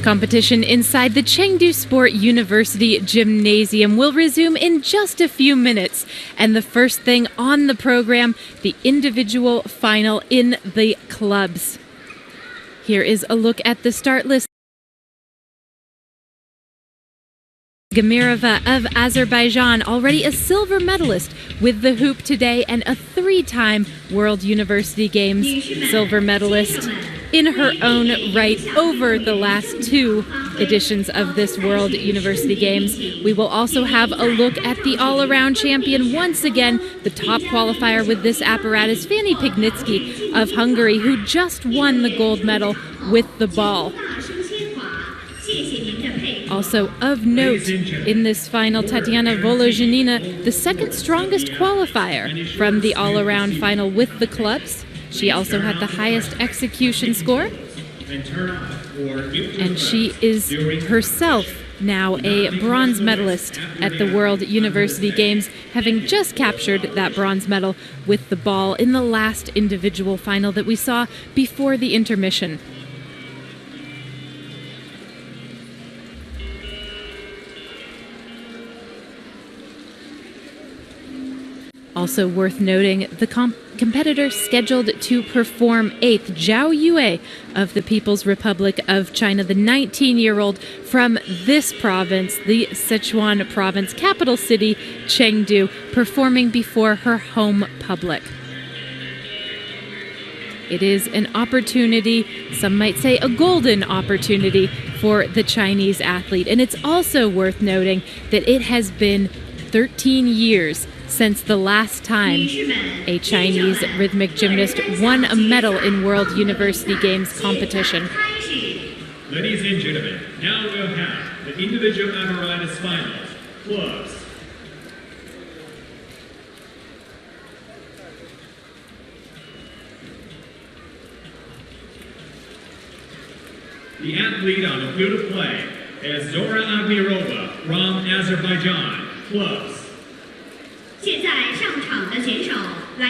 Competition inside the Chengdu Sport University Gymnasium will resume in just a few minutes. And the first thing on the program, the individual final in the clubs. Here is a look at the start list. Gamirova of Azerbaijan, already a silver medalist with the hoop today and a three-time World University Games silver medalist in her own right over the last two editions of this World University Games. We will also have a look at the all-around champion once again, the top qualifier with this apparatus, Fanny Pignitsky of Hungary, who just won the gold medal with the ball. Also of note in this final, Tatiana Volozhinina, the second strongest qualifier from the all-around final with the clubs. She also had the highest execution score, and she is herself now a bronze medalist at the World University Games, having just captured that bronze medal with the ball in the last individual final that we saw before the intermission. Also worth noting, the competitor scheduled to perform 8th, Zhao Yue of the People's Republic of China, the 19-year-old from this province, the Sichuan province, capital city, Chengdu, performing before her home public. It is an opportunity, some might say a golden opportunity, for the Chinese athlete. And it's also worth noting that it has been 13 years since the last time a Chinese rhythmic gymnast won a medal in World University Games competition. Ladies and gentlemen, now we'll have the individual apparatus finals. Clubs. The athlete on the field of play is Zora Amirova from Azerbaijan. Clubs.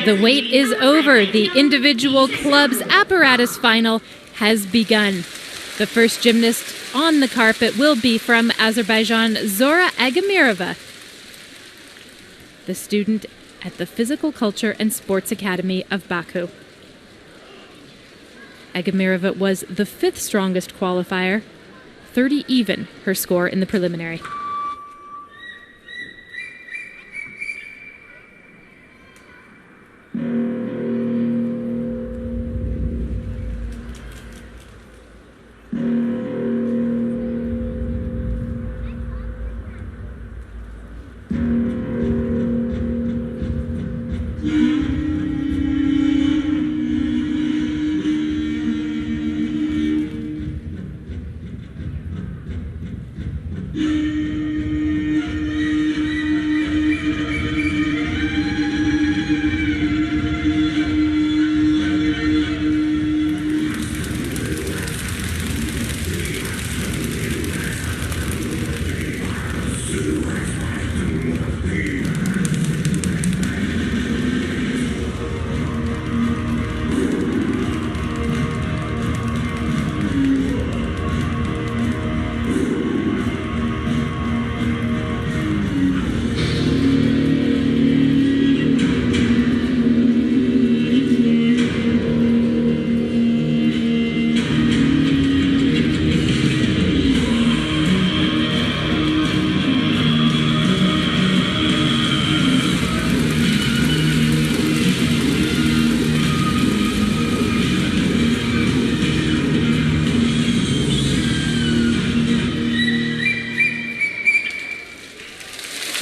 The wait is over. The individual clubs apparatus final has begun. The first gymnast on the carpet will be from Azerbaijan, Zora Agamirova, the student at the Physical Culture and Sports Academy of Baku. Agamirova was the 5th strongest qualifier, 30 even her score in the preliminary.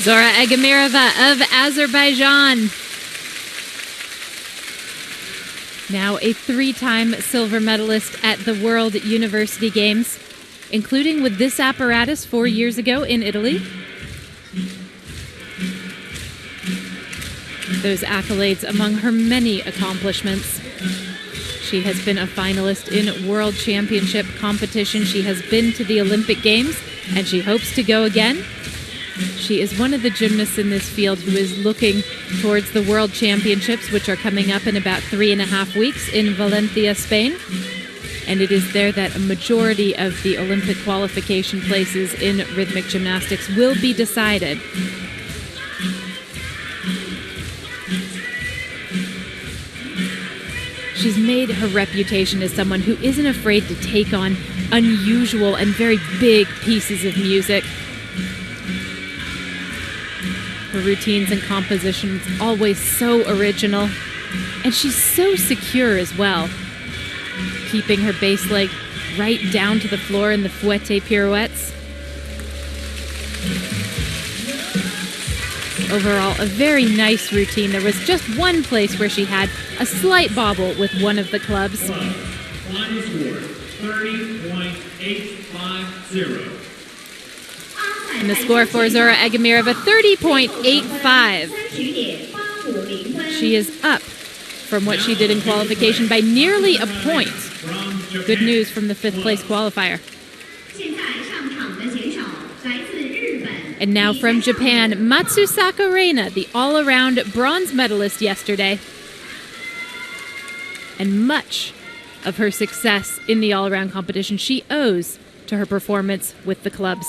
Zora Agamirova of Azerbaijan, now a 3-time silver medalist at the World University Games, including with this apparatus 4 years ago in Italy. Those accolades among her many accomplishments. She has been a finalist in World Championship competition. She has been to the Olympic Games, and she hopes to go again. She is one of the gymnasts in this field who is looking towards the World Championships, which are coming up in about 3.5 weeks in Valencia, Spain. And it is there that a majority of the Olympic qualification places in rhythmic gymnastics will be decided. She's made her reputation as someone who isn't afraid to take on unusual and very big pieces of music. Her routines and compositions always so original, and she's so secure as well, keeping her base leg right down to the floor in the fouette pirouettes. Overall, a very nice routine. There was just one place where she had a slight bobble with one of the clubs. Final score, 30.850. And the score for Zora Egamirova, 30.85. She is up from what she did in qualification by nearly a point. Good news from the fifth place qualifier. And now from Japan, Matsusaka Reina, the all-around bronze medalist yesterday. And much of her success in the all-around competition she owes to her performance with the clubs.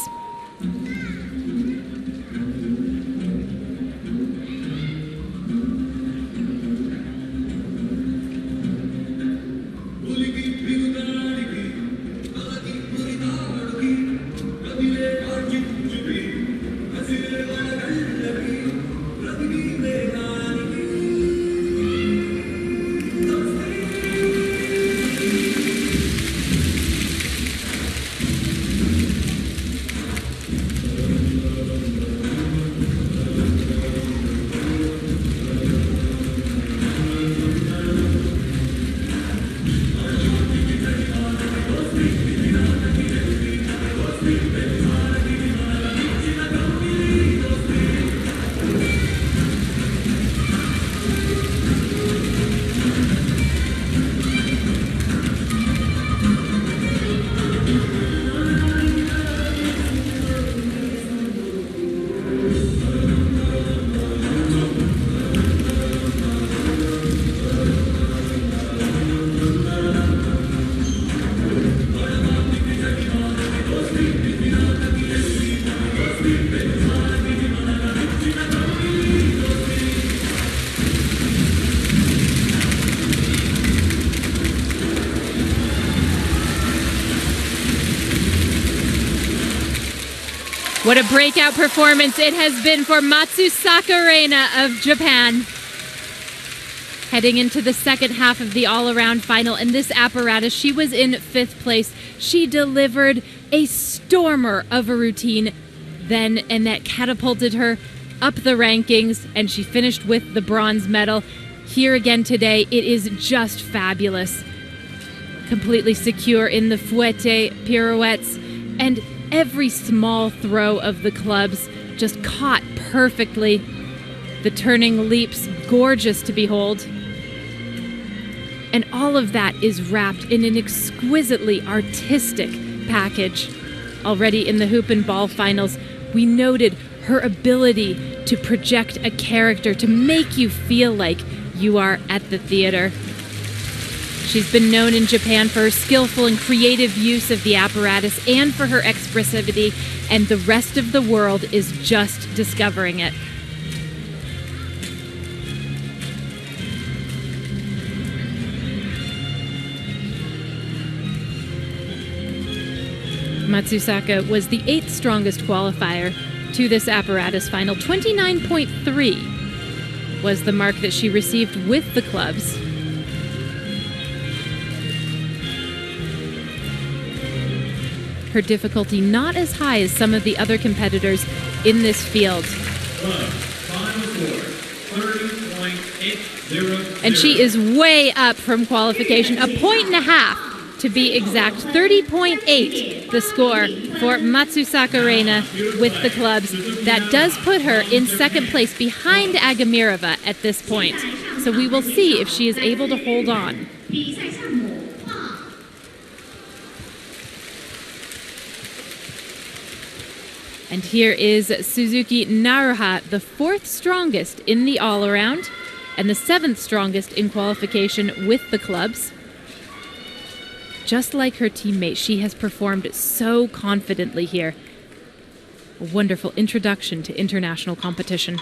What a breakout performance it has been for Matsusaka Reina of Japan. Heading into the second half of the all-around final, and this apparatus, she was in fifth place. She delivered a stormer of a routine then, and that catapulted her up the rankings, and she finished with the bronze medal. Here again today, it is just fabulous. Completely secure in the fouette pirouettes, and every small throw of the clubs just caught perfectly. The turning leaps, gorgeous to behold. And all of that is wrapped in an exquisitely artistic package. Already in the hoop and ball finals, we noted her ability to project a character, to make you feel like you are at the theater. She's been known in Japan for her skillful and creative use of the apparatus and for her expressivity, and the rest of the world is just discovering it. Matsusaka was the 8th strongest qualifier to this apparatus final. 29.3 was the mark that she received with the clubs. Her difficulty not as high as some of the other competitors in this field. And she is way up from qualification, a point and a half to be exact. 30.8 the score for Matsusaka Reina with the clubs. That does put her in second place behind Agamirova at this point. So we will see if she is able to hold on. And here is Suzuki Naruha, the 4th strongest in the all-around and the 7th strongest in qualification with the clubs. just like her teammates, she has performed so confidently here. A wonderful introduction to international competition.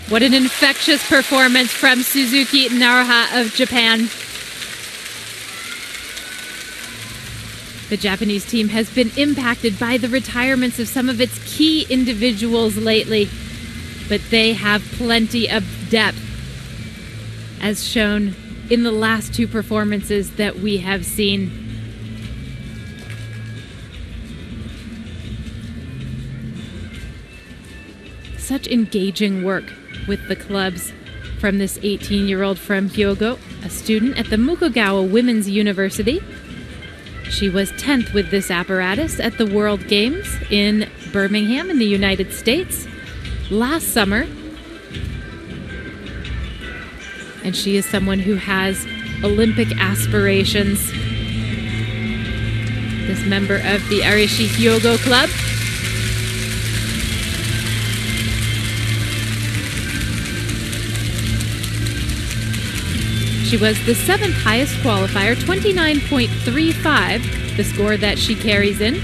What an infectious performance from Suzuki Naruha of Japan. The Japanese team has been impacted by the retirements of some of its key individuals lately, but they have plenty of depth, as shown in the last two performances that we have seen. Such engaging work with the clubs from this 18-year-old from Hyogo, a student at the Mukogawa Women's University. She was 10th with this apparatus at the World Games in Birmingham in the United States last summer. And she is someone who has Olympic aspirations. This member of the Arishi Hyogo Club. She was the 7th highest qualifier, 29.35, the score that she carries in.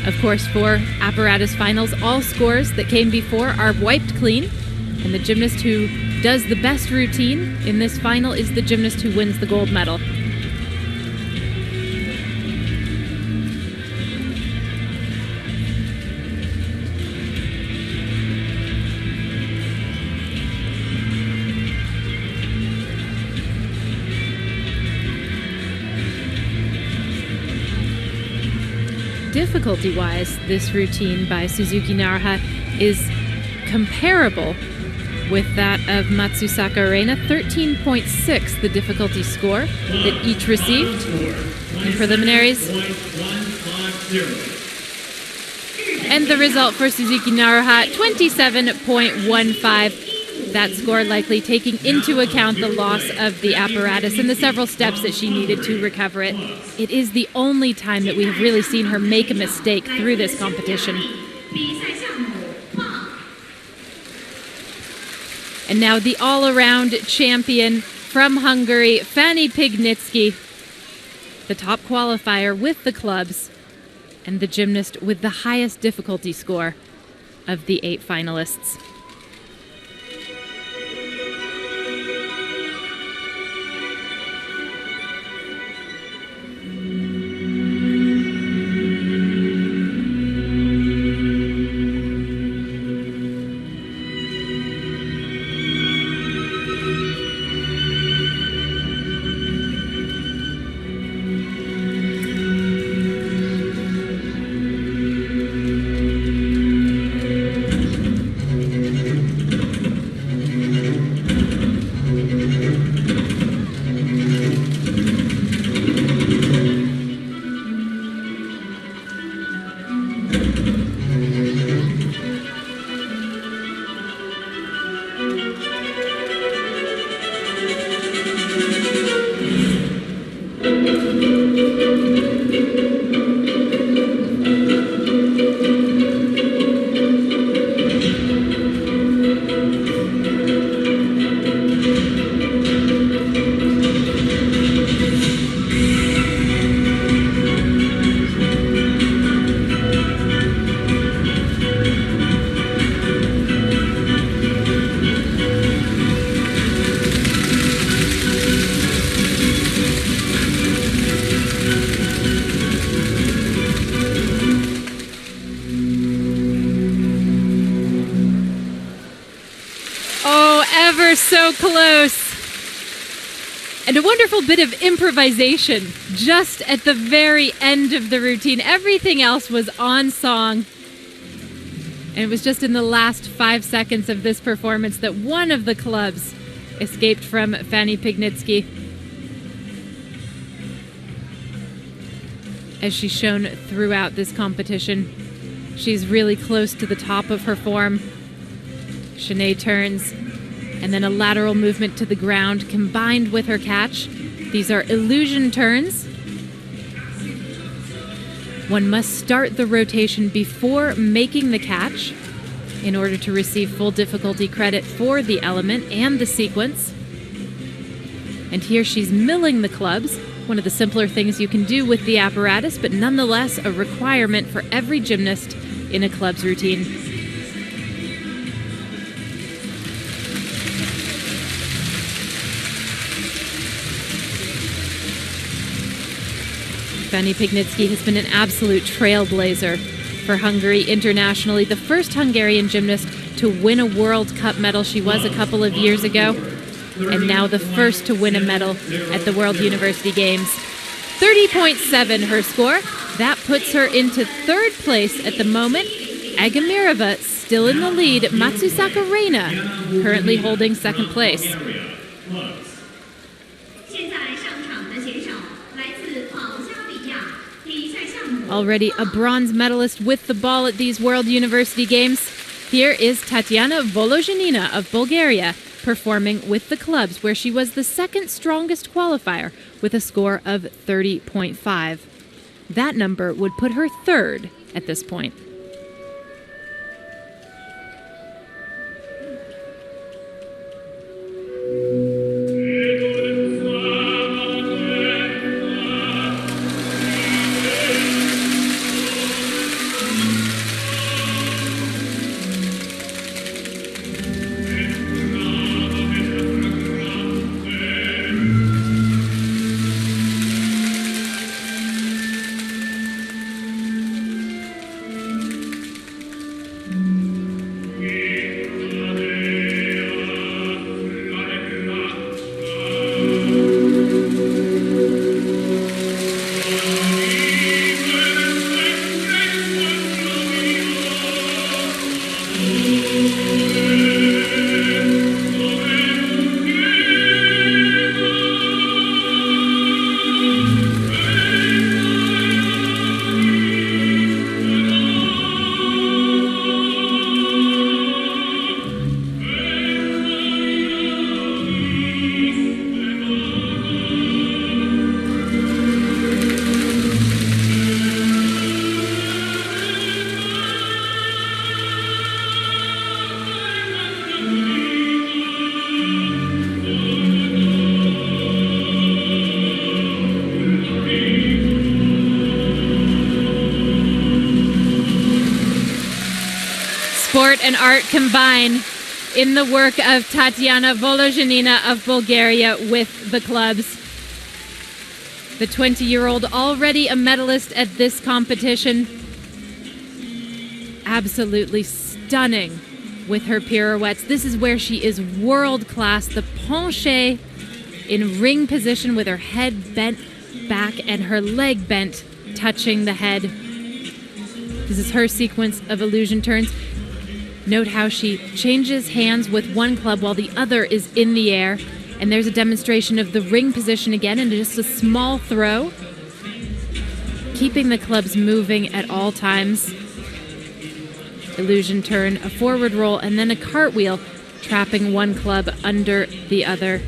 Of course, for apparatus finals, all scores that came before are wiped clean, and the gymnast who does the best routine in this final is the gymnast who wins the gold medal. Difficulty-wise, this routine by Suzuki Naruha is comparable with that of Matsusaka Reina, 13.6, the difficulty score that each received in preliminaries. And the result for Suzuki Naruha, 27.15. That score likely taking into account the loss of the apparatus and the several steps that she needed to recover it. It is the only time that we have really seen her make a mistake through this competition. And now the all-around champion from Hungary, Fanny Pignitsky, the top qualifier with the clubs and the gymnast with the highest difficulty score of the 8 finalists. Ever so close. And a wonderful bit of improvisation just at the very end of the routine. Everything else was on song. And it was just in the last 5 seconds of this performance that one of the clubs escaped from Fanny Pignitsky. As she's shown throughout this competition, she's really close to the top of her form. Shanae turns, and then a lateral movement to the ground combined with her catch. These are illusion turns. One must start the rotation before making the catch in order to receive full difficulty credit for the element and the sequence. And here she's milling the clubs, one of the simpler things you can do with the apparatus, but nonetheless a requirement for every gymnast in a club's routine. Fanny Pignitsky has been an absolute trailblazer for Hungary internationally. The first Hungarian gymnast to win a World Cup medal. She was a couple of years ago. And now the first to win a medal at the World University Games. 30.7 her score. That puts her into third place at the moment. Agamirova still in the lead. Matsusaka Reina currently holding second place. Already a bronze medalist with the ball at these World University Games. Here is Tatiana Volozhinina of Bulgaria performing with the clubs, where she was the second strongest qualifier with a score of 30.5. That number would put her third at this point. Sport and art combine in the work of Tatiana Volozhinina of Bulgaria with the clubs. The 20-year-old already a medalist at this competition. Absolutely stunning with her pirouettes. This is where she is world class. The penché in ring position with her head bent back and her leg bent, touching the head. This is her sequence of illusion turns. Note how she changes hands with one club while the other is in the air. And there's a demonstration of the ring position again, and just a small throw. Keeping the clubs moving at all times. Illusion turn, a forward roll, and then a cartwheel, trapping one club under the other.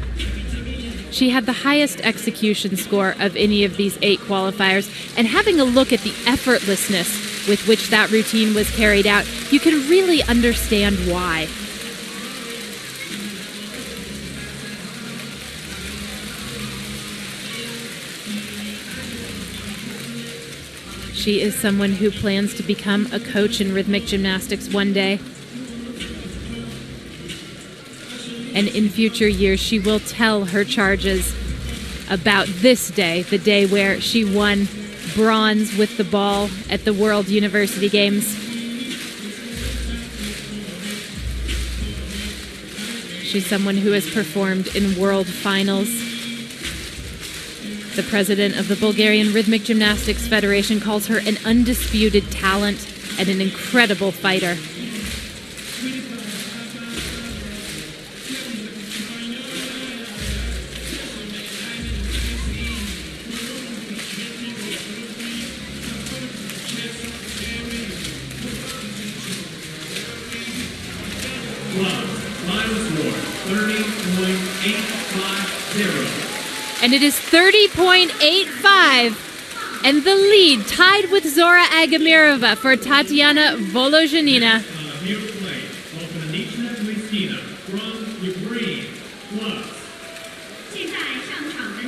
She had the highest execution score of any of these 8 qualifiers, and having a look at the effortlessness with which that routine was carried out, you can really understand why. She is someone who plans to become a coach in rhythmic gymnastics one day. And in future years, she will tell her charges about this day, the day where she won bronze with the ball at the World University Games. She's someone who has performed in world finals. The president of the Bulgarian Rhythmic Gymnastics Federation calls her an undisputed talent and an incredible fighter. And it is 30.85, and the lead tied with Zora Agamirova for Tatiana Volozhinina.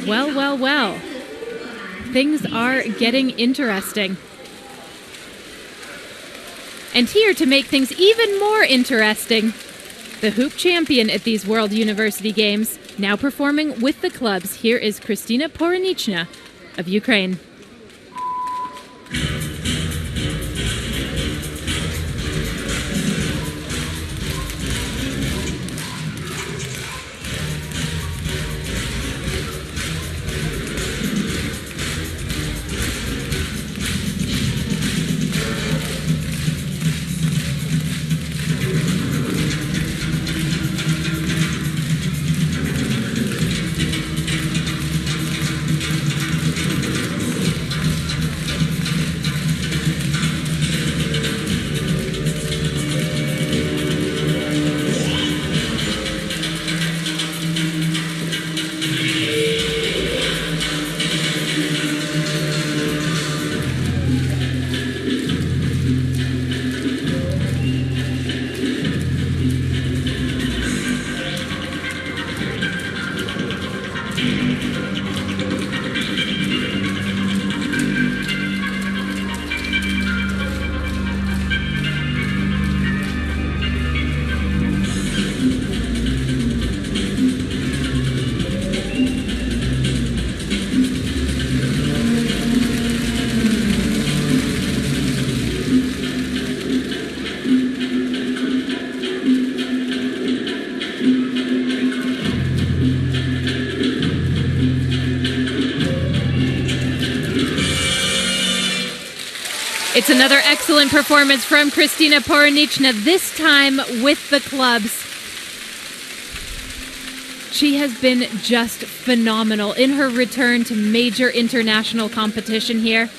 Well, well, well. Things are getting interesting. And here to make things even more interesting, the hoop champion at these World University Games, now performing with the clubs, here is Kristina Poronichna of Ukraine. It's another excellent performance from Kristina Poronichna, this time with the clubs. She has been just phenomenal in her return to major international competition here.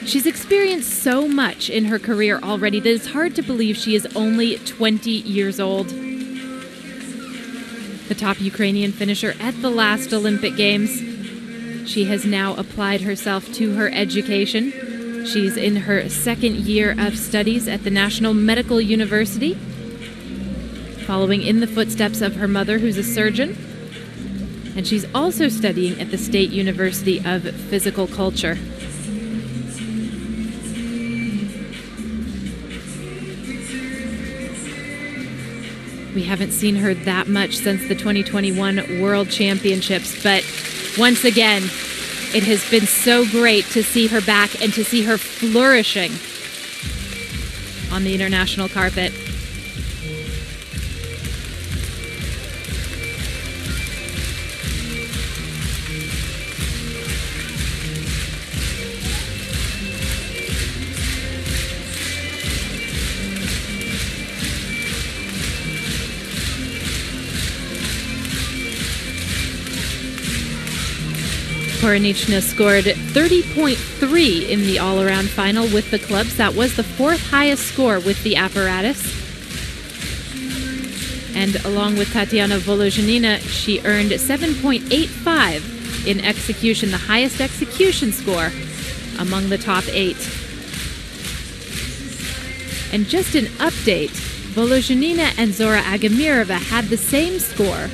She's experienced so much in her career already that it's hard to believe she is only 20 years old. The top Ukrainian finisher at the last Olympic Games. She has now applied herself to her education. She's in her second year of studies at the National Medical University, following in the footsteps of her mother, who's a surgeon. And she's also studying at the State University of Physical Culture. We haven't seen her that much since the 2021 World Championships, but once again, it has been so great to see her back and to see her flourishing on the international carpet. Poronichna scored 30.3 in the all-around final with the clubs. That was the fourth highest score with the apparatus. And along with Tatiana Volozhinina, she earned 7.85 in execution, the highest execution score among the top 8. And just an update, Volozhinina and Zora Agamirova had the same score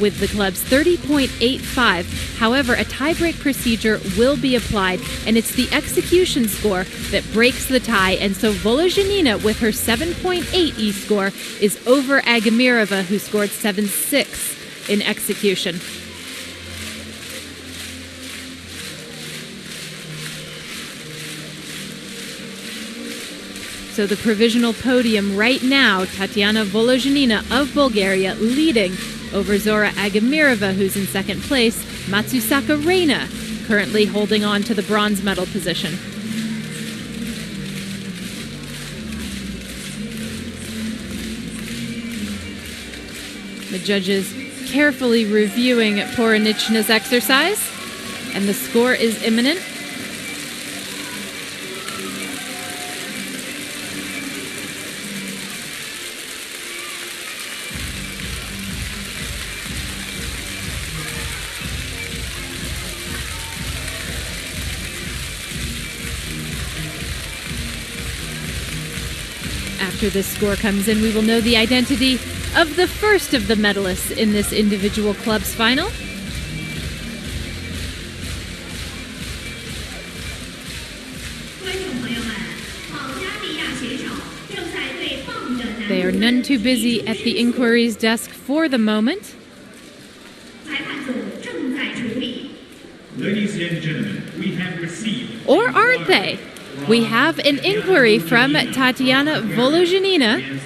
with the club's 30.85. However, a tiebreak procedure will be applied, and it's the execution score that breaks the tie. And so Volozhinina, with her 7.8 E-score, is over Agamirova, who scored 7.6 in execution. So the provisional podium right now, Tatiana Volozhinina of Bulgaria leading over Zora Agamirova, who's in second place. Matsusaka Reina currently holding on to the bronze medal position. The judges carefully reviewing Poronichna's exercise, and the score is imminent. After this score comes in, we will know the identity of the first of the medalists in this individual club's final. They are none too busy at the inquiries desk for the moment. Ladies and gentlemen, we have received... Or aren't they? We have an inquiry from Tatiana Volozhinina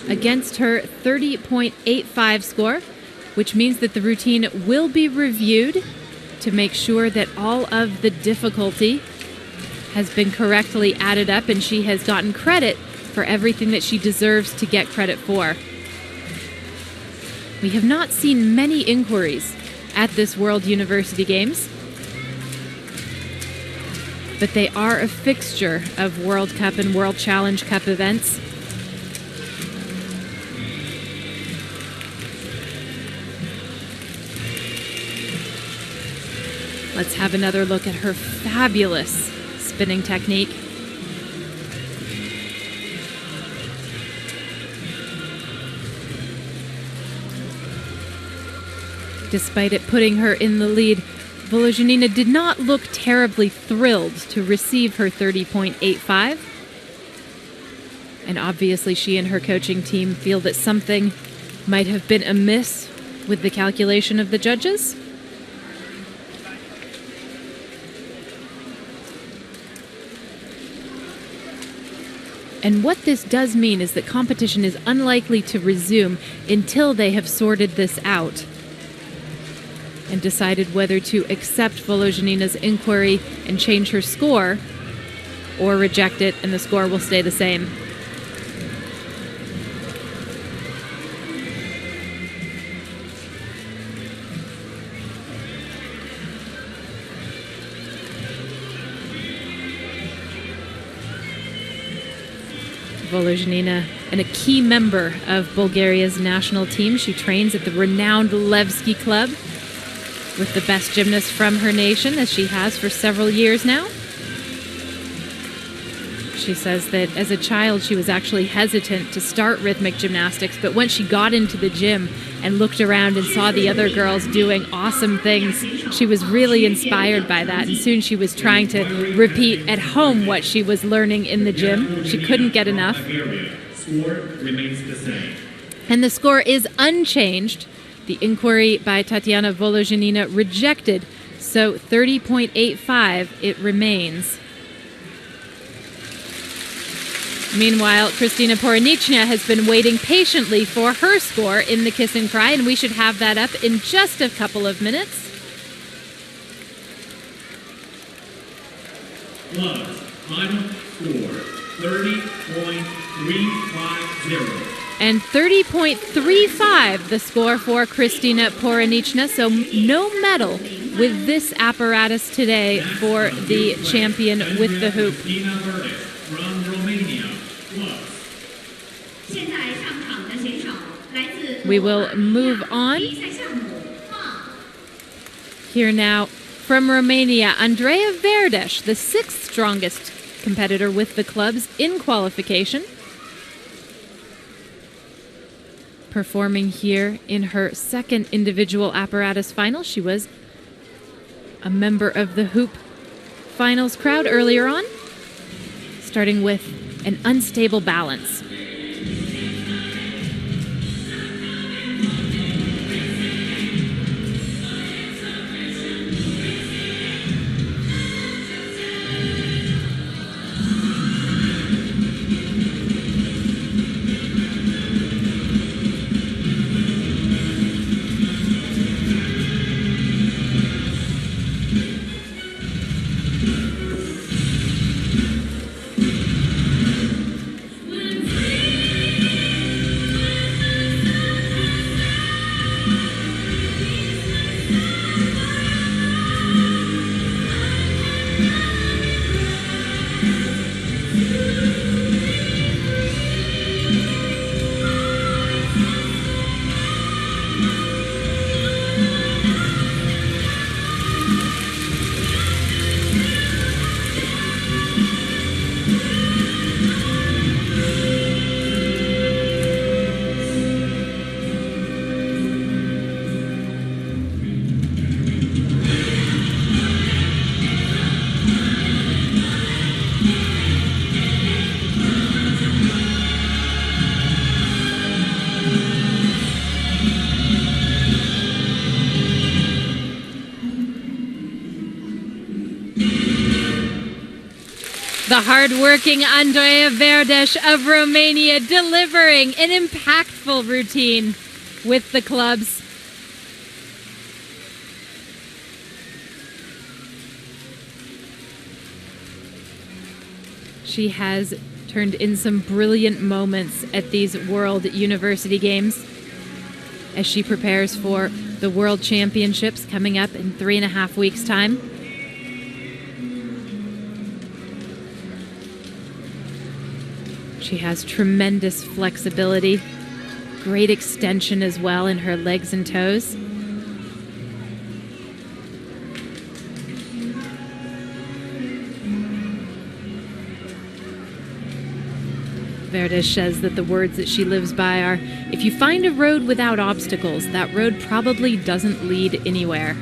against her 30.85 score, which means that the routine will be reviewed to make sure that all of the difficulty has been correctly added up and she has gotten credit for everything that she deserves to get credit for. We have not seen many inquiries at this World University Games, but they are a fixture of World Cup and World Challenge Cup events. Let's have another look at her fabulous spinning technique. Despite it putting her in the lead, Volozhinina did not look terribly thrilled to receive her 30.85. And obviously she and her coaching team feel that something might have been amiss with the calculation of the judges. And what this does mean is that competition is unlikely to resume until they have sorted this out and decided whether to accept Volozhinina's inquiry and change her score, or reject it and the score will stay the same. Volozhinina, and a key member of Bulgaria's national team. She trains at the renowned Levski Club with the best gymnasts from her nation, as she has for several years now. She says that as a child she was actually hesitant to start rhythmic gymnastics, but once she got into the gym and looked around and saw the other girls doing awesome things, she was really inspired by that, and soon she was trying to repeat at home what she was learning in the gym. She couldn't get enough. Score remains the same. And the score is unchanged. The inquiry by Tatiana Volozhinina rejected, so 30.85 it remains. Meanwhile, Kristina Poronichna has been waiting patiently for her score in the Kiss and Cry, and we should have that up in just a couple of minutes. Gloves, final score, 30.350. And 30.35 the score for Kristina Poronichna, so no medal with this apparatus today for the champion with the hoop. From Romania, gloves. We will move on. Here now from Romania, Andreea Verdes, the sixth strongest competitor with the clubs in qualification. Performing here in her second individual apparatus final. She was a member of the hoop finals crowd earlier on, starting with an unstable balance. The hard-working Andreea Verdes of Romania delivering an impactful routine with the clubs. She has turned in some brilliant moments at these World University Games as she prepares for the World Championships coming up in 3.5 weeks' time. She has tremendous flexibility, great extension as well in her legs and toes. Verdes says that the words that she lives by are, if you find a road without obstacles, that road probably doesn't lead anywhere.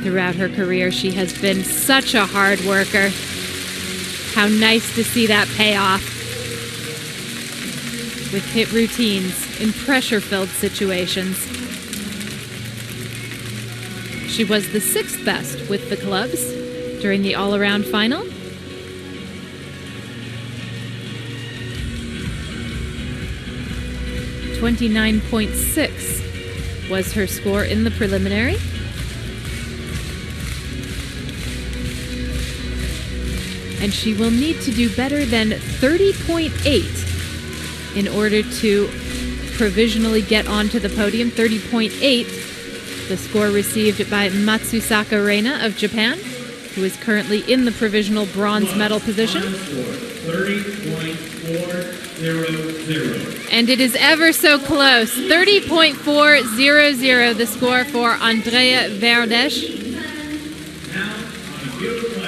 Throughout her career, she has been such a hard worker. How nice to see that pay off with hit routines in pressure-filled situations. She was the 6th best with the clubs during the all-around final. .6 was her score in the preliminary. And she will need to do better than 30.8 in order to provisionally get onto the podium. 30.8, the score received by Matsusaka Reina of Japan, who is currently in the provisional bronze medal position. 30.400. And it is ever so close. 30.400, the score for Andreea Verdes.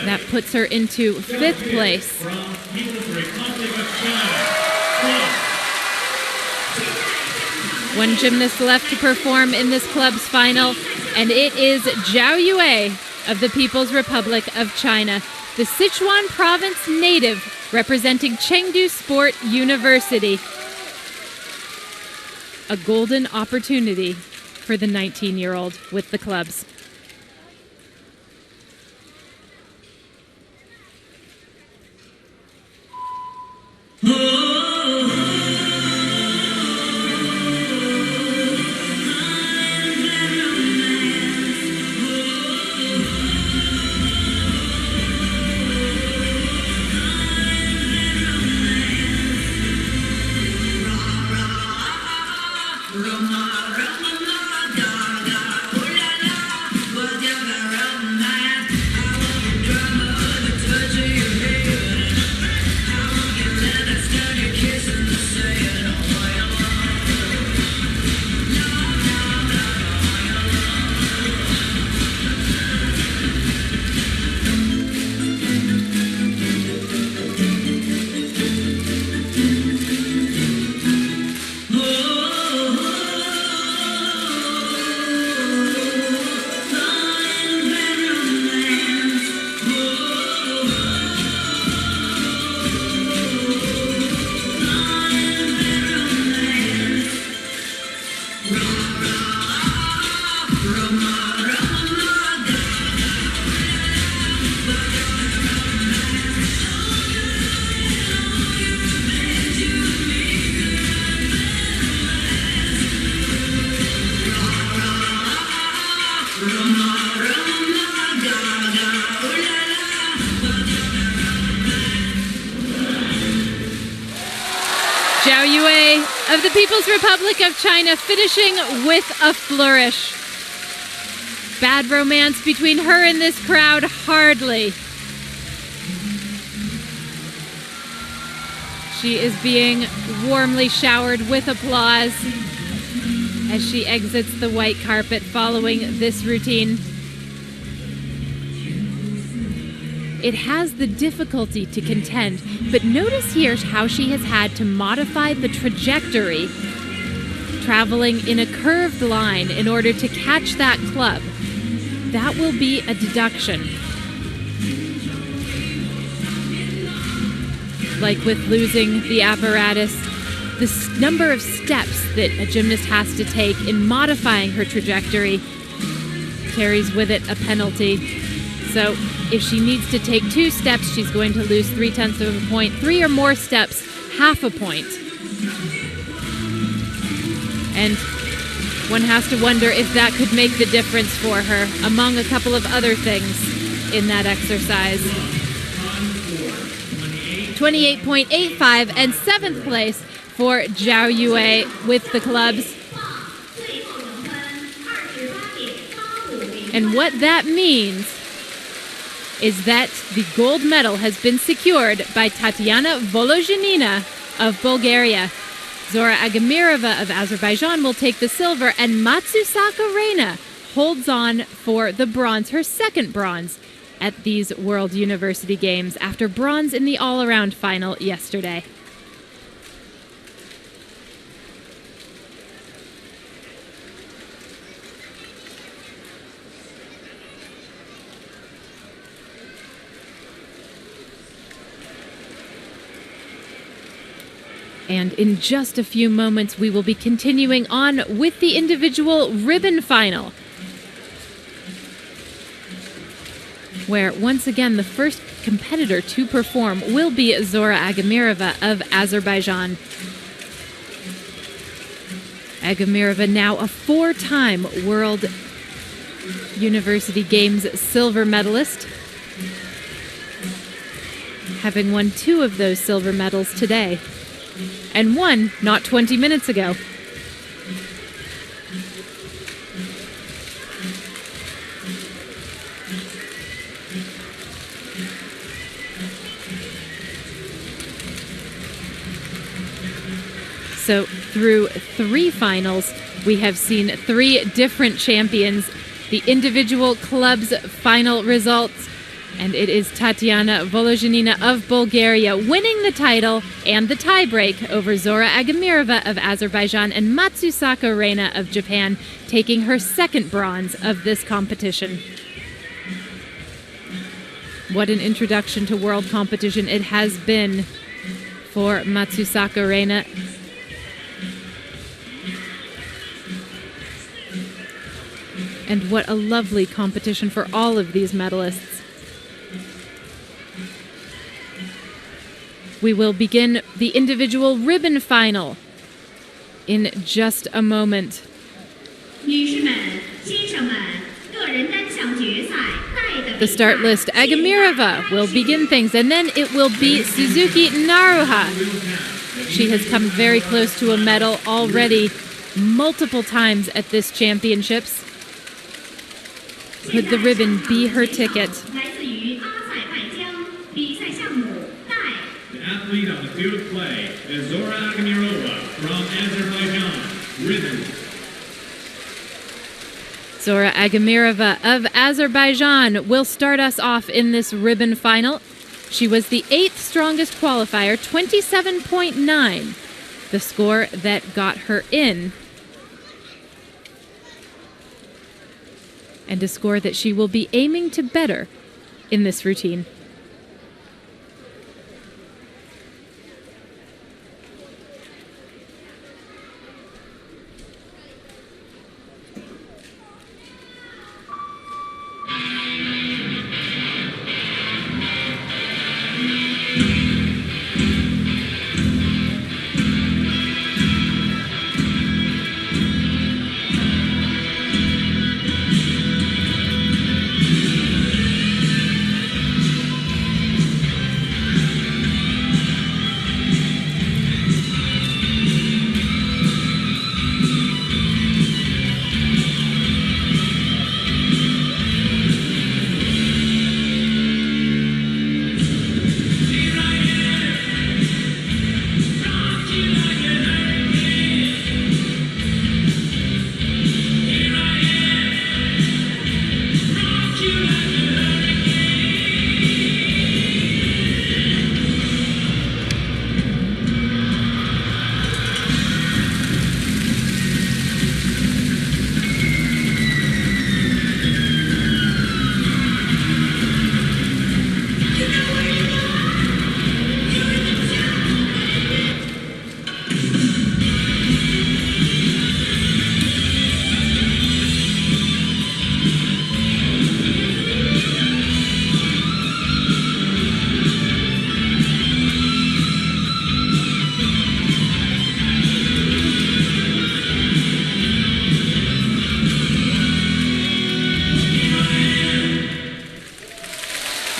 That puts her into 5th place. One gymnast left to perform in this club's final, and it is Zhao Yue of the People's Republic of China, the Sichuan province native representing Chengdu Sport University. A golden opportunity for the 19-year-old with the clubs. Zhao Yue of the People's Republic of China finishing with a flourish. Bad romance between her and this crowd, hardly. She is being warmly showered with applause as she exits the white carpet following this routine. It has the difficulty to contend, but notice here how she has had to modify the trajectory, traveling in a curved line in order to catch that club. That will be a deduction. Like with losing the apparatus, the number of steps that a gymnast has to take in modifying her trajectory carries with it a penalty. So if she needs to take 2 steps, she's going to lose 0.3 of a point. 3 or more steps, half a point. And one has to wonder if that could make the difference for her, among a couple of other things in that exercise. 28.85 and 7th place for Zhao Yue with the clubs. And what that means is that the gold medal has been secured by Tatiana Volozhinina of Bulgaria. Zora Agamirova of Azerbaijan will take the silver, and Matsusaka Reina holds on for the bronze, her second bronze at these World University Games after bronze in the all-around final yesterday. And in just a few moments, we will be continuing on with the individual ribbon final, where once again the first competitor to perform will be Zora Agamirova of Azerbaijan. Agamirova, now a 4-time World University Games silver medalist, having won 2 of those silver medals today. And one not 20 minutes ago. So through 3 finals, we have seen 3 different champions. The individual club's final results, and it is Tatiana Volozhinina of Bulgaria winning the title and the tiebreak over Zora Agamirova of Azerbaijan, and Matsusaka Reina of Japan taking her second bronze of this competition. What an introduction to world competition it has been for Matsusaka Reina. And what a lovely competition for all of these medalists. We will begin the individual ribbon final in just a moment. The start list, Agamirova will begin things, and then it will be Suzuki Naruha. She has come very close to a medal already multiple times at this championships. Could the ribbon be her ticket? Athlete on the field of play is Zora Agamirova from Azerbaijan. Ribbon. Zora Agamirova of Azerbaijan will start us off in this ribbon final. She was the 8th strongest qualifier, 27.9, the score that got her in, and a score that she will be aiming to better in this routine.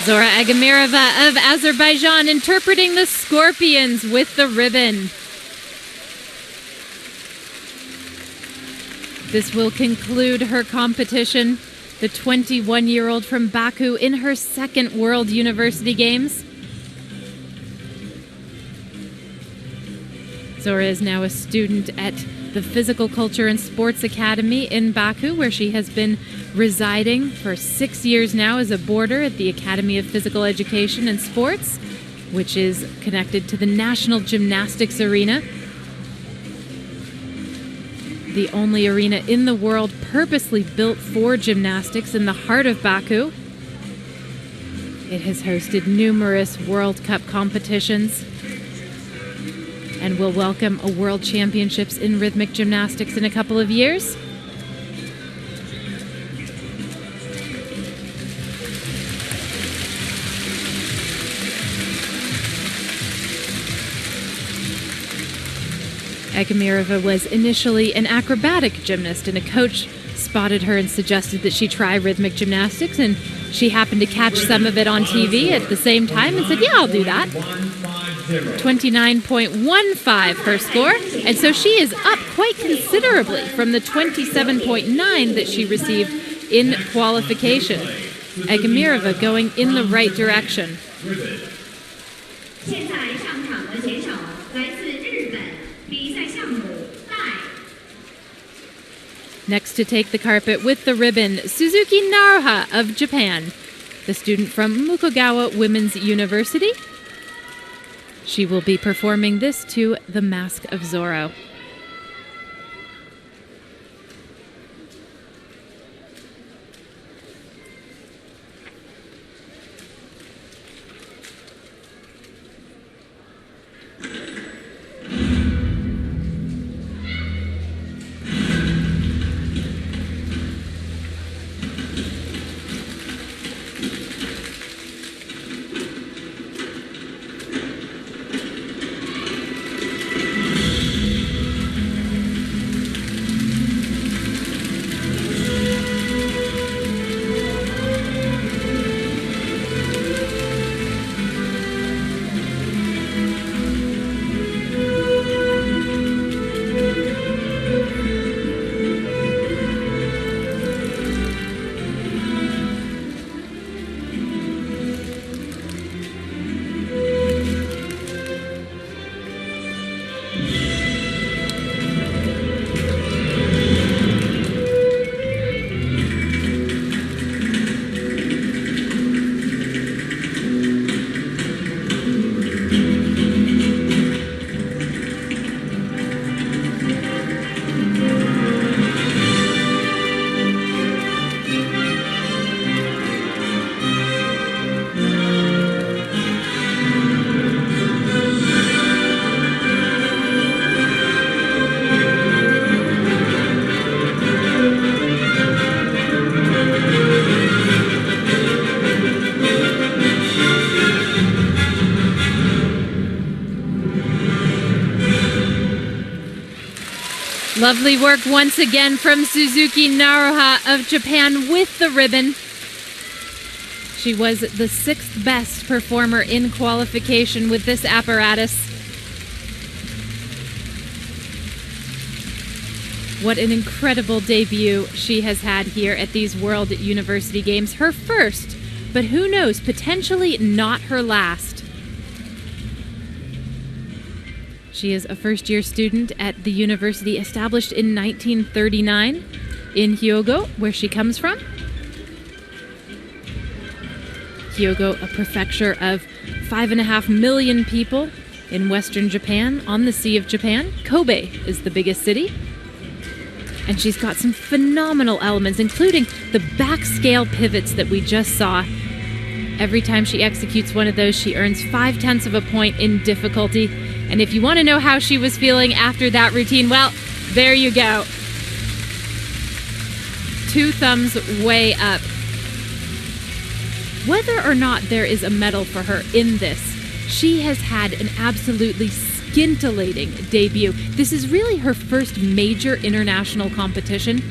Zora Agamirova of Azerbaijan interpreting the Scorpions with the ribbon. This will conclude her competition. The 21-year-old from Baku in her second World University Games. Zora is now a student at the Physical Culture and Sports Academy in Baku, where she has been residing for 6 years now as a boarder at the Academy of Physical Education and Sports, which is connected to the National Gymnastics Arena, the only arena in the world purposely built for gymnastics in the heart of Baku. It has hosted numerous World Cup competitions and will welcome a World Championships in rhythmic gymnastics in a couple of years. Agamirova was initially an acrobatic gymnast, and a coach spotted her and suggested that she try rhythmic gymnastics, and she happened to catch some of it on TV at the same time and said, yeah, I'll do that. 29.15 her score, and so she is up quite considerably from the 27.9 that she received in qualification. Agamirova going in the right direction. Next to take the carpet with the ribbon, Suzuki Naruha of Japan, the student from Mukogawa Women's University. She will be performing this to The Mask of Zorro. Lovely work once again from Suzuki Naruha of Japan with the ribbon. She was the 6th best performer in qualification with this apparatus. What an incredible debut she has had here at these World University Games. Her first, but who knows, potentially not her last. She is a first-year student at the university established in 1939 in Hyogo, where she comes from. Hyogo, a prefecture of 5.5 million people in western Japan on the Sea of Japan. Kobe is the biggest city. And she's got some phenomenal elements, including the back scale pivots that we just saw. Every time she executes one of those, she earns 0.5 of a point in difficulty. And if you want to know how she was feeling after that routine, well, there you go. 2 thumbs way up. Whether or not there is a medal for her in this, she has had an absolutely scintillating debut. This is really her first major international competition.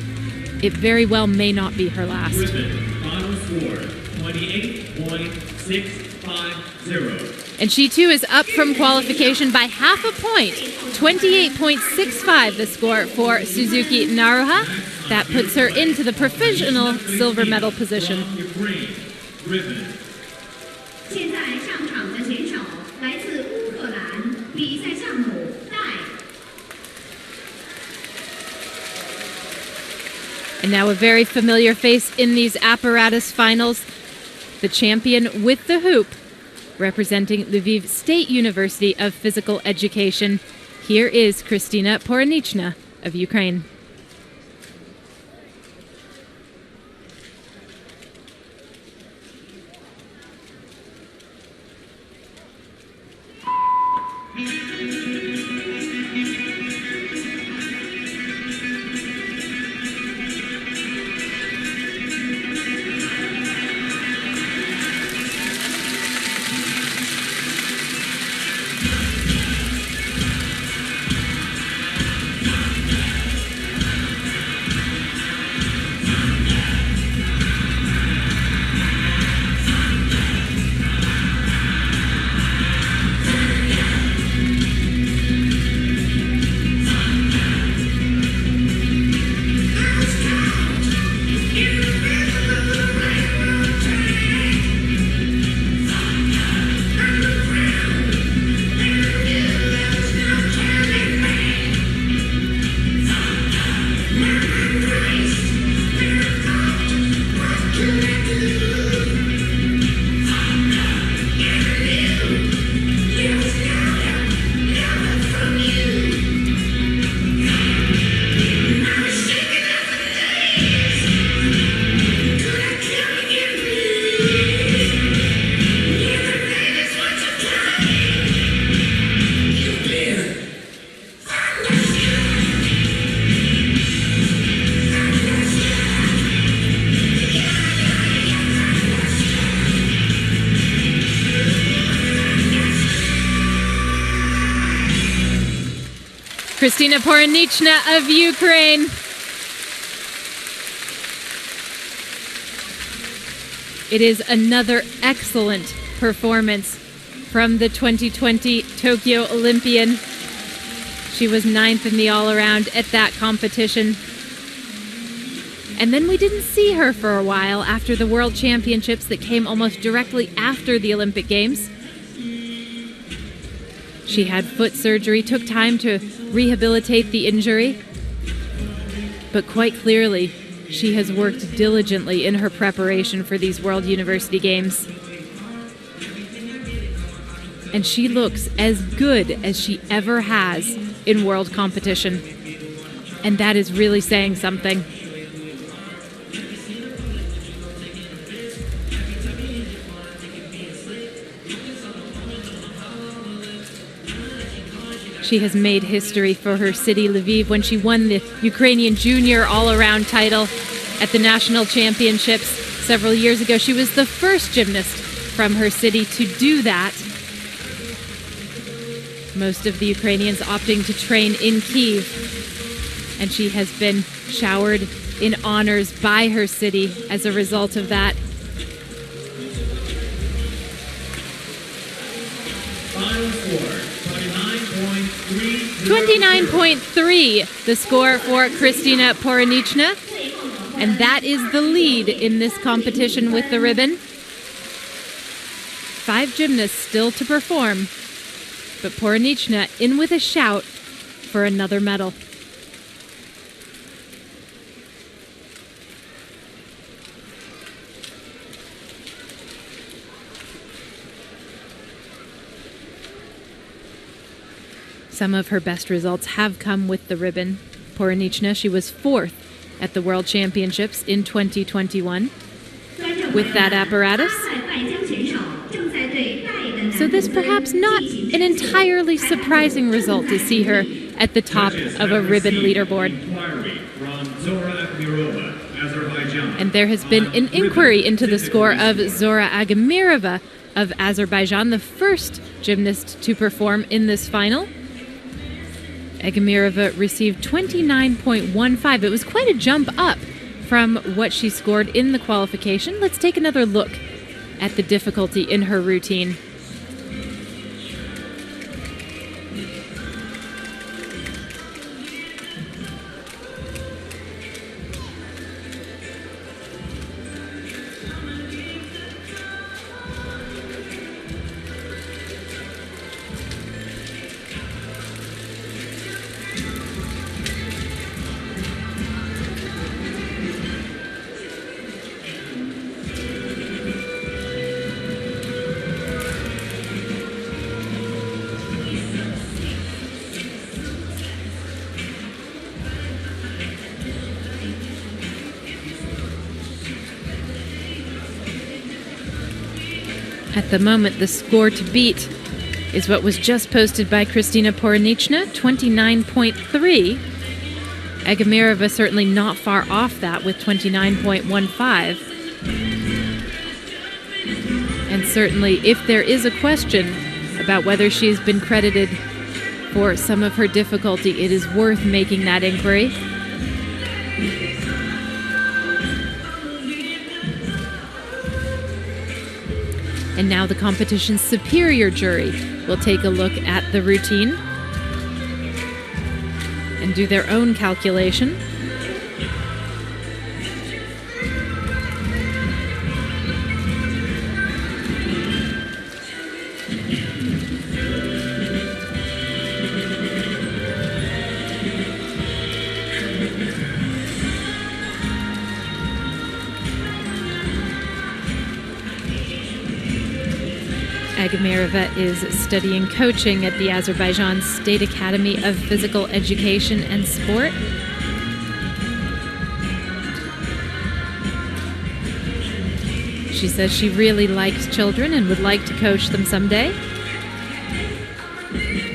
It very well may not be her last. Final score, 28.6. 6-5-0. And she too is up from qualification by half a point. 28.65 the score for Suzuki Naruha. That puts her into the provisional silver medal position. Ukraine, ribbon. 现在上场的选手来自乌克兰，比赛项目带。 And now a very familiar face in these apparatus finals, the champion with the hoop, representing Lviv State University of Physical Education. Here is Kristina Poronichna of Ukraine. Kristina Poronichna of Ukraine. It is another excellent performance from the 2020 Tokyo Olympian. She was 9th in the all-around at that competition. And then we didn't see her for a while after the World Championships that came almost directly after the Olympic Games. She had foot surgery, took time to rehabilitate the injury, but quite clearly, she has worked diligently in her preparation for these World University Games. And she looks as good as she ever has in world competition. And that is really saying something. She has made history for her city, Lviv, when she won the Ukrainian junior all-around title at the national championships several years ago. She was the first gymnast from her city to do that. Most of the Ukrainians opting to train in Kyiv. And she has been showered in honors by her city as a result of that. 29.3 the score for Kristina Poronichna. And that is the lead in this competition with the ribbon. 5 gymnasts still to perform, but Poronichna in with a shout for another medal. Some of her best results have come with the ribbon. Poronichna, she was 4th at the World Championships in 2021 with that apparatus. So this perhaps not an entirely surprising result to see her at the top of a ribbon leaderboard. And there has been an inquiry into the score of Zora Agamirova of Azerbaijan, the first gymnast to perform in this final. Agamirova received 29.15. It was quite a jump up from what she scored in the qualification. Let's take another look at the difficulty in her routine. At the moment, the score to beat is what was just posted by Kristina Poronichna, 29.3. Agamirova certainly not far off that with 29.15. And certainly, if there is a question about whether she's been credited for some of her difficulty, it is worth making that inquiry. And now the competition's superior jury will take a look at the routine and do their own calculation. Agamirova is studying coaching at the Azerbaijan State Academy of Physical Education and Sport. She says she really likes children and would like to coach them someday.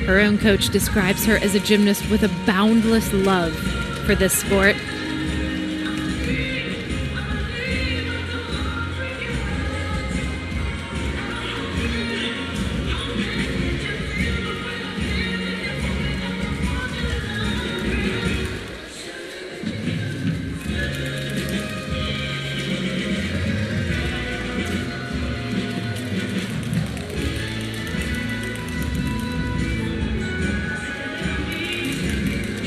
Her own coach describes her as a gymnast with a boundless love for this sport.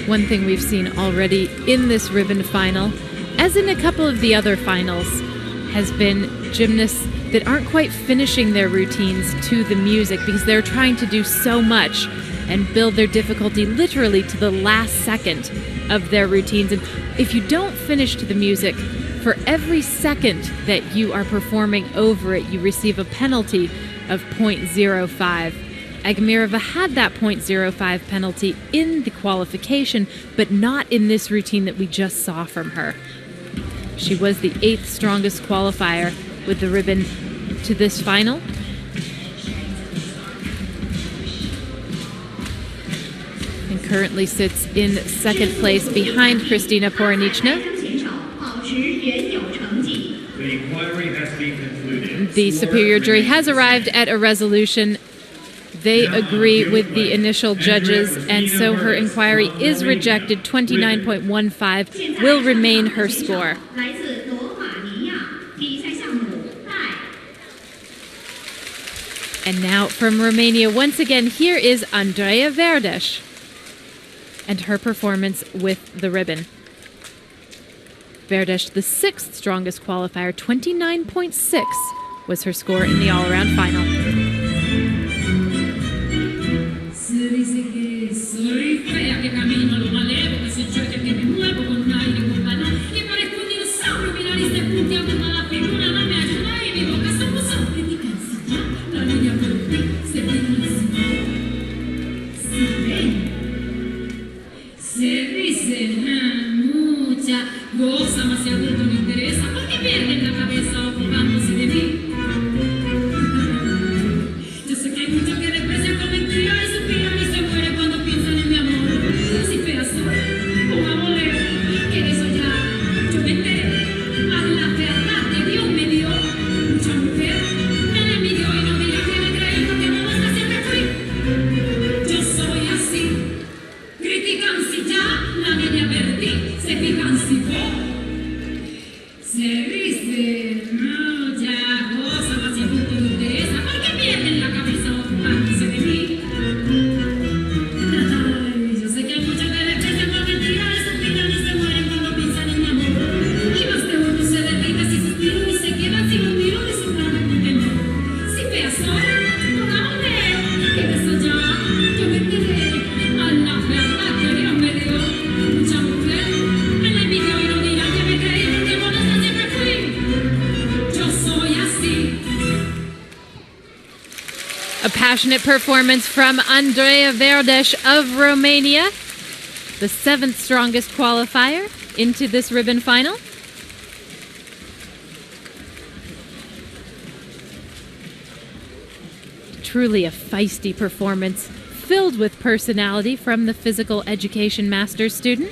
One thing we've seen already in this ribbon final, as in a couple of the other finals, has been gymnasts that aren't quite finishing their routines to the music because they're trying to do so much and build their difficulty literally to the last second of their routines. And if you don't finish to the music, for every second that you are performing over it, you receive a penalty of 0.05. Agamirova had that 0.05 penalty in the qualification, but not in this routine that we just saw from her. She was the 8th strongest qualifier with the ribbon to this final. And currently sits in second place behind Kristina Poronichna. The inquiry has been concluded. The superior jury has arrived at a resolution. They agree with the initial judges, and so her inquiry is rejected. 29.15 will remain her score. And now from Romania, once again, here is Andreea Verdes and her performance with the ribbon. Verdes, the 6th strongest qualifier, 29.6 was her score in the all-around final. passionate performance from Andreea Verdes of Romania, the 7th strongest qualifier into this ribbon final. Truly a feisty performance, filled with personality from the physical education master's student.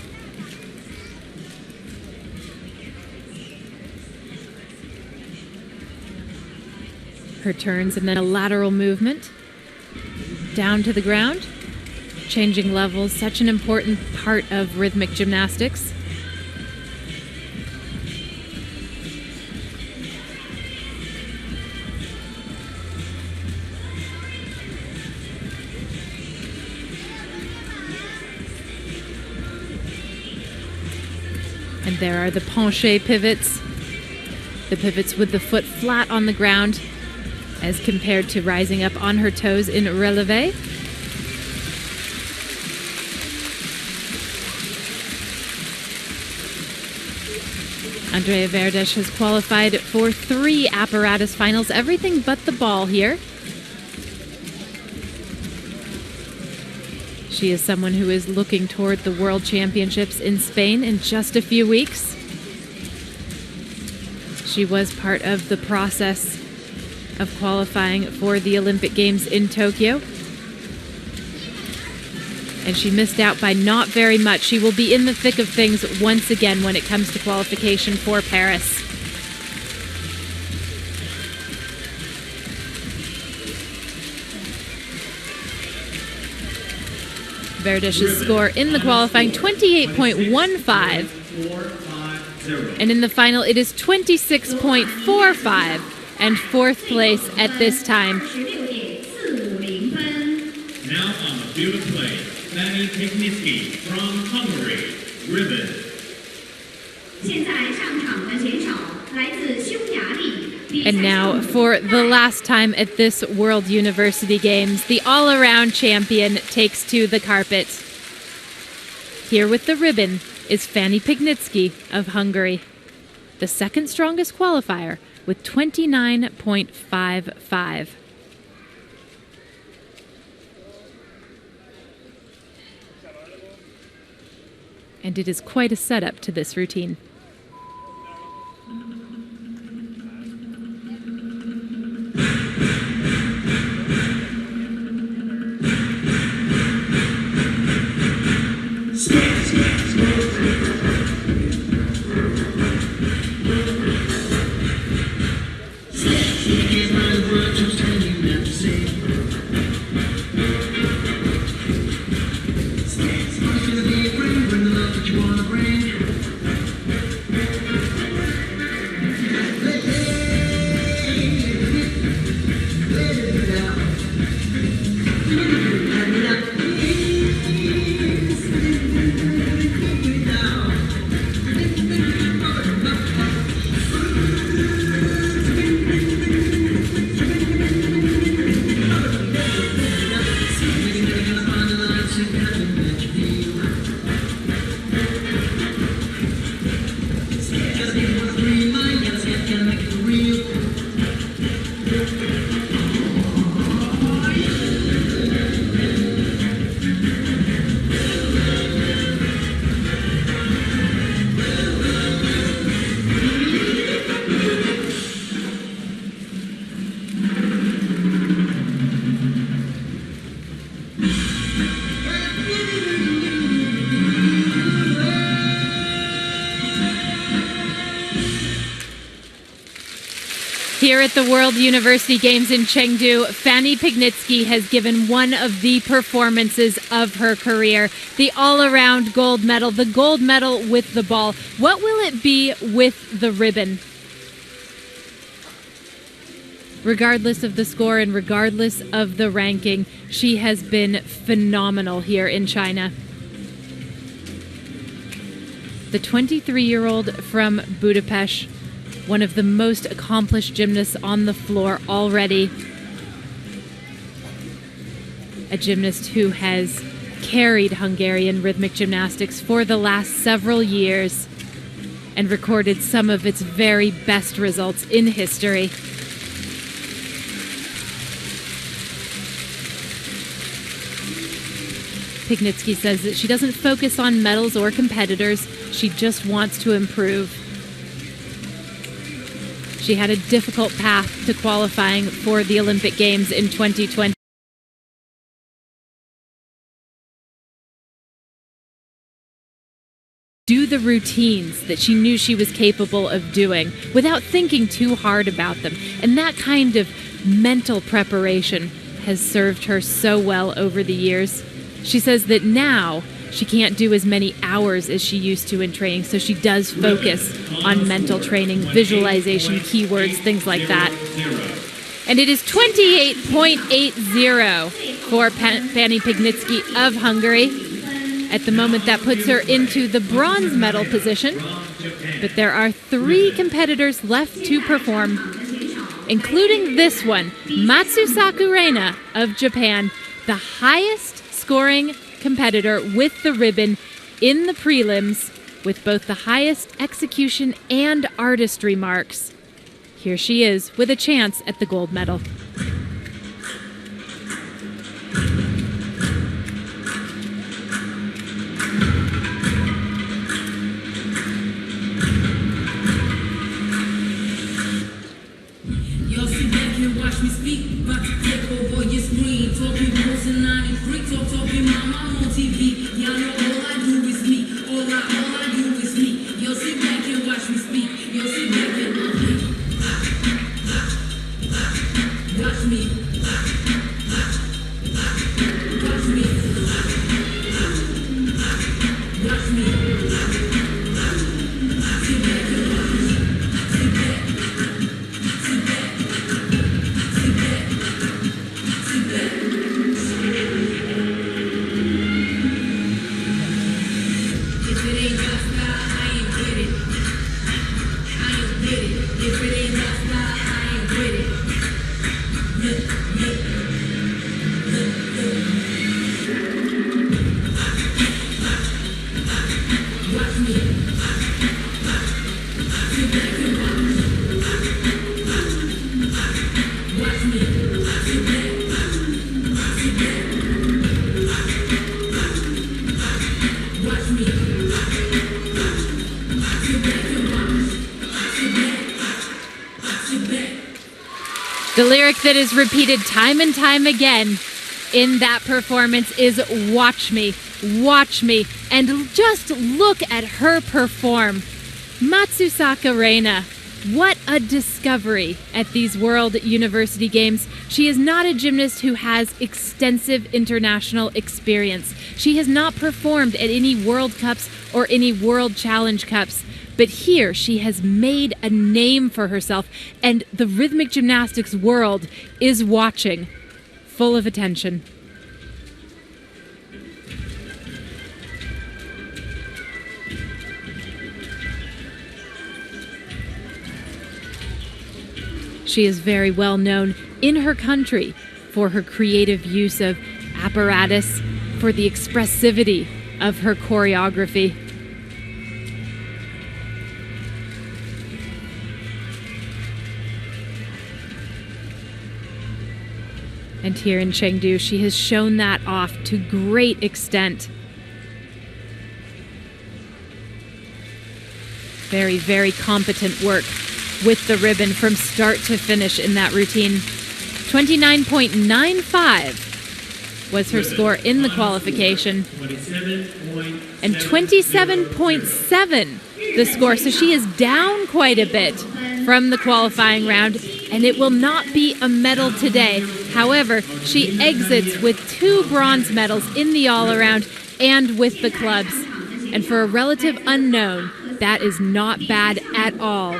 Her turns and then a lateral movement down to the ground. Changing levels, such an important part of rhythmic gymnastics. And there are the penché pivots. The pivots with the foot flat on the ground as compared to rising up on her toes in relevé. Andreea Verdes has qualified for 3 apparatus finals, everything but the ball here. She is someone who is looking toward the World Championships in Spain in just a few weeks. She was part of the process of qualifying for the Olympic Games in Tokyo. And she missed out by not very much. She will be in the thick of things once again when it comes to qualification for Paris. Verdes' score in the qualifying, 28.15. And in the final, it is 26.45. And 4th place at this time. Now on the field of play, Fanny Pignitzky from Hungary, ribbon. And now, for the last time at this World University Games, the all-around champion takes to the carpet. Here with the ribbon is Fanny Pignitzky of Hungary, the 2nd strongest qualifier with 29.55. And it is quite a setup to this routine. Here at the World University Games in Chengdu, Fanny Pignitzky has given one of the performances of her career. The all-around gold medal, the gold medal with the ball. What will it be with the ribbon? Regardless of the score and regardless of the ranking, she has been phenomenal here in China. The 23-year-old from Budapest, one of the most accomplished gymnasts on the floor already. A gymnast who has carried Hungarian rhythmic gymnastics for the last several years and recorded some of its very best results in history. Pignitsky says that she doesn't focus on medals or competitors. She just wants to improve. She had a difficult path to qualifying for the Olympic Games in 2020. Do the routines that she knew she was capable of doing without thinking too hard about them. And that kind of mental preparation has served her so well over the years. She says that now she can't do as many hours as she used to in training, so she does focus on mental training, visualization, keywords, things like that. And it is 28.80 for Fanny Pignitsky of Hungary. At the moment, that puts her into the bronze medal position. But there are 3 competitors left to perform, including this one, Matsusaka Reina of Japan, the highest scoring competitor with the ribbon in the prelims, with both the highest execution and artistry marks. Here she is with a chance at the gold medal. Watch me speak, about to take over your screen. Talking rules and I and freak, talking my mom on TV. Y'all know all I do is me, all I do is me. Yo, sit back and watch me speak. Yo, sit back and watch me. Watch me. Watch me. Watch me. Sit back and watch me. Sit back. Sit back. The lyric that is repeated time and time again in that performance is "Watch me, watch me," and just look at her perform. Matsusaka Reina, what a discovery at these World University Games. She is not a gymnast who has extensive international experience. She has not performed at any World Cups or any World Challenge Cups. But here she has made a name for herself, and the rhythmic gymnastics world is watching, full of attention. She is very well known in her country for her creative use of apparatus, for the expressivity of her choreography. And here in Chengdu, she has shown that off to great extent. Very, very competent work with the ribbon from start to finish in that routine. 29.95 was her score in the qualification. And 27.7 the score. So she is down quite a bit from the qualifying round, and it will not be a medal today. However, she exits with 2 bronze medals in the all-around and with the clubs. And for a relative unknown, that is not bad at all.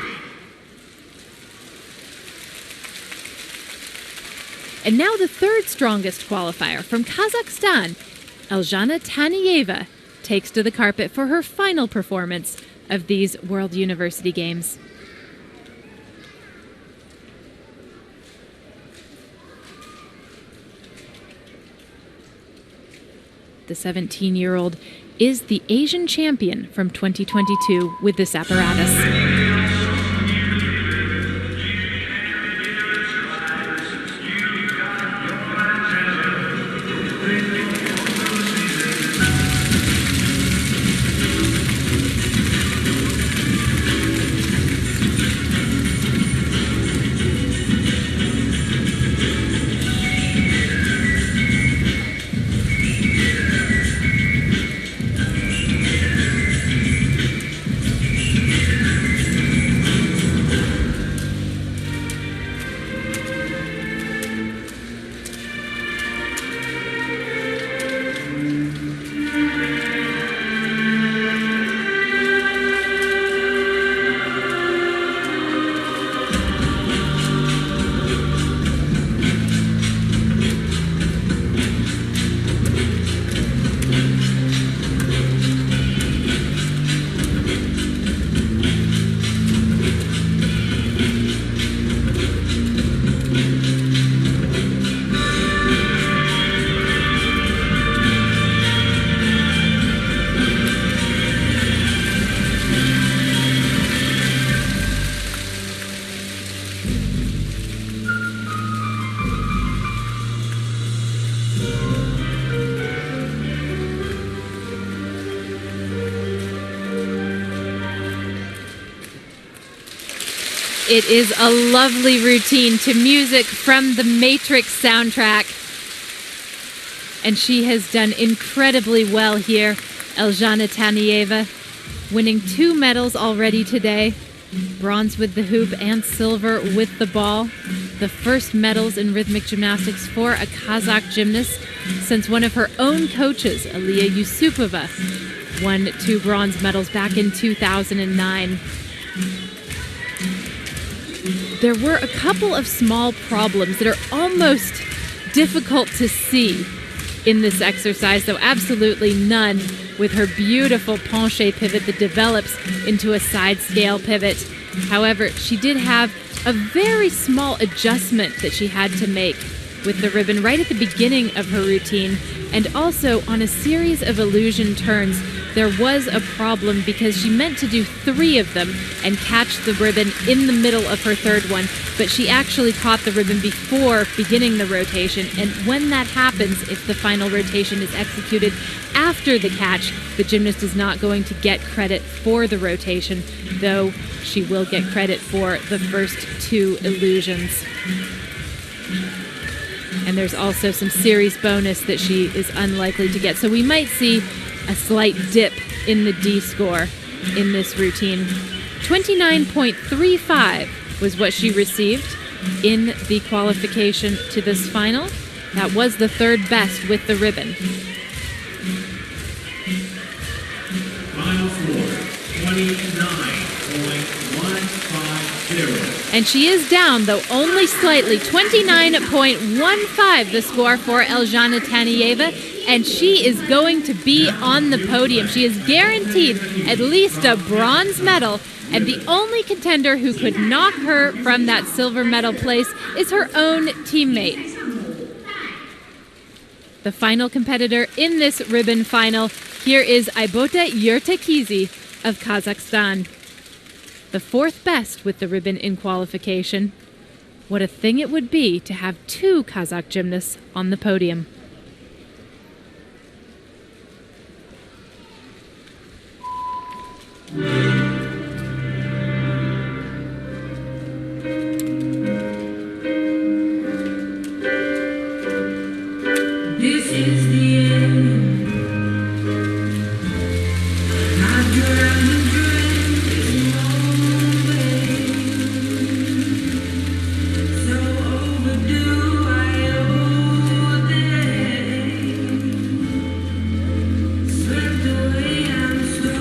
And now the 3rd strongest qualifier from Kazakhstan, Elzhana Taniyeva, takes to the carpet for her final performance of these World University Games. The 17-year-old is the Asian champion from 2022 with this apparatus. It is a lovely routine to music from the Matrix soundtrack. And she has done incredibly well here, Elzhana Tanieva, winning 2 medals already today, bronze with the hoop and silver with the ball. The first medals in rhythmic gymnastics for a Kazakh gymnast since one of her own coaches, Aliya Yusupova, won 2 bronze medals back in 2009. There were a couple of small problems that are almost difficult to see in this exercise, though absolutely none with her beautiful penché pivot that develops into a side scale pivot. However, she did have a very small adjustment that she had to make with the ribbon right at the beginning of her routine, and also on a series of illusion turns. There was a problem because she meant to do 3 of them and catch the ribbon in the middle of her 3rd one, but she actually caught the ribbon before beginning the rotation. And when that happens, if the final rotation is executed after the catch, the gymnast is not going to get credit for the rotation, though she will get credit for the first 2 illusions. And there's also some series bonus that she is unlikely to get. So we might see a slight dip in the D score in this routine. 29.35 was what she received in the qualification to this final. That was the 3rd best with the ribbon. Final score, 29.150. And she is down, though only slightly, 29.15 the score for Elzhana Tanieva, and she is going to be on the podium. She is guaranteed at least a bronze medal, and the only contender who could knock her from that silver medal place is her own teammate. The final competitor in this ribbon final, here is Aybota Yurtakizi of Kazakhstan. The 4th best with the ribbon in qualification. What a thing it would be to have 2 Kazakh gymnasts on the podium. This is the end. I dreamt the dream is moving. So overdue, I owe the day. Swept away, I'm so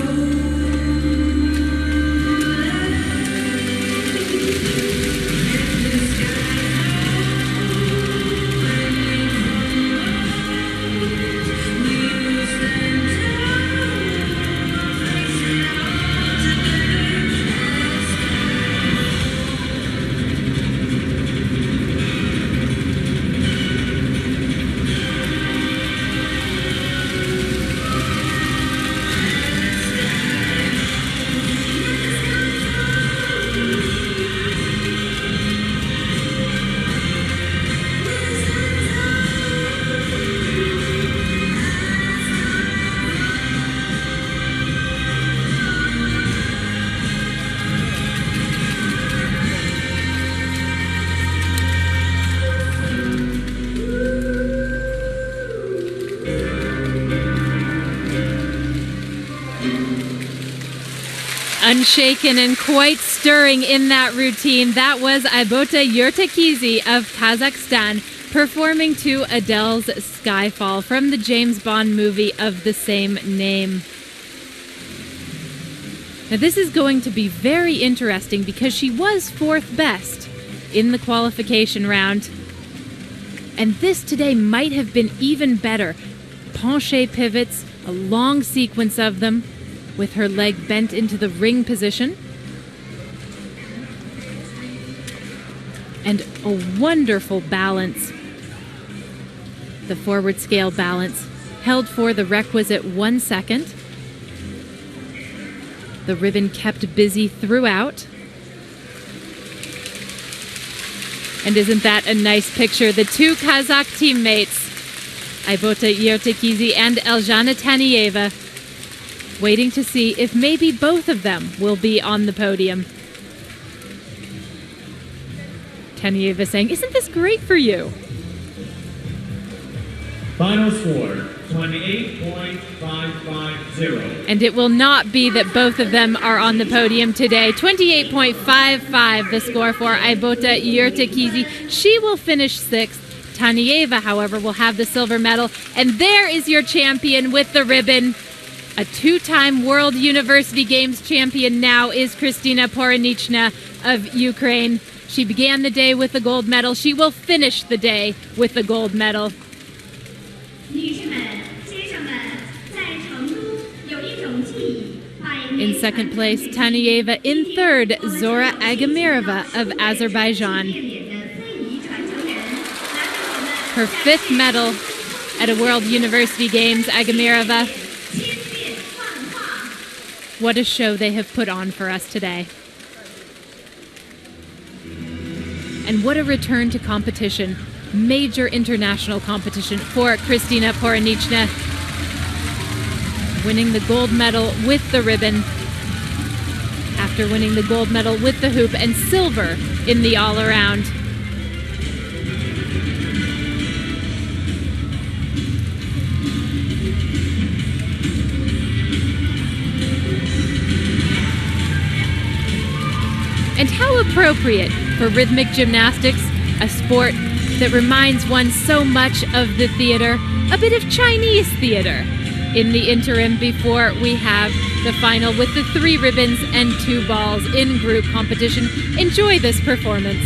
Unshaken and quite stirring in that routine, that was Aybota Yurtakizi of Kazakhstan performing to Adele's Skyfall from the James Bond movie of the same name. Now this is going to be very interesting because she was 4th best in the qualification round. And this today might have been even better. Penché pivots, a long sequence of them, with her leg bent into the ring position. And a wonderful balance. The forward scale balance held for the requisite 1 second. The ribbon kept busy throughout. And isn't that a nice picture? The 2 Kazakh teammates, Aybota Yurtakizi and Elzhana Tanieva, waiting to see if maybe both of them will be on the podium. Tanieva saying, "Isn't this great for you?" Final score, 28.550. And it will not be that both of them are on the podium today. 28.55 the score for Aibota Yurtekizi. She will finish 6th. Tanieva, however, will have the silver medal. And there is your champion with the ribbon. A 2-time World University Games champion now is Kristina Poronichna of Ukraine. She began the day with the gold medal. She will finish the day with the gold medal. 女士们、先生们，在成都有一种记忆，把 In second place, Tanieva. In third, Zora Agamirova of Azerbaijan. Her 5th medal at a World University Games, Agamirova. What a show they have put on for us today. And what a return to competition. Major international competition for Kristina Poronichna. Winning the gold medal with the ribbon after winning the gold medal with the hoop and silver in the all-around. And how appropriate for rhythmic gymnastics, a sport that reminds one so much of the theater, a bit of Chinese theater. In the interim, before we have the final with the 3 ribbons and 2 balls in group competition, enjoy this performance.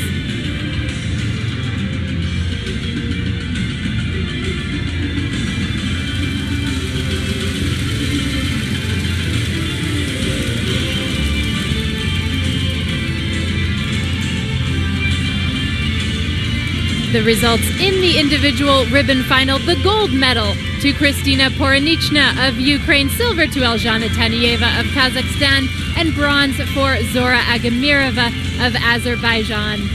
The results in the individual ribbon final: the gold medal to Kristina Poronichna of Ukraine, silver to Elzhana Tanieva of Kazakhstan, and bronze for Zora Agamirova of Azerbaijan.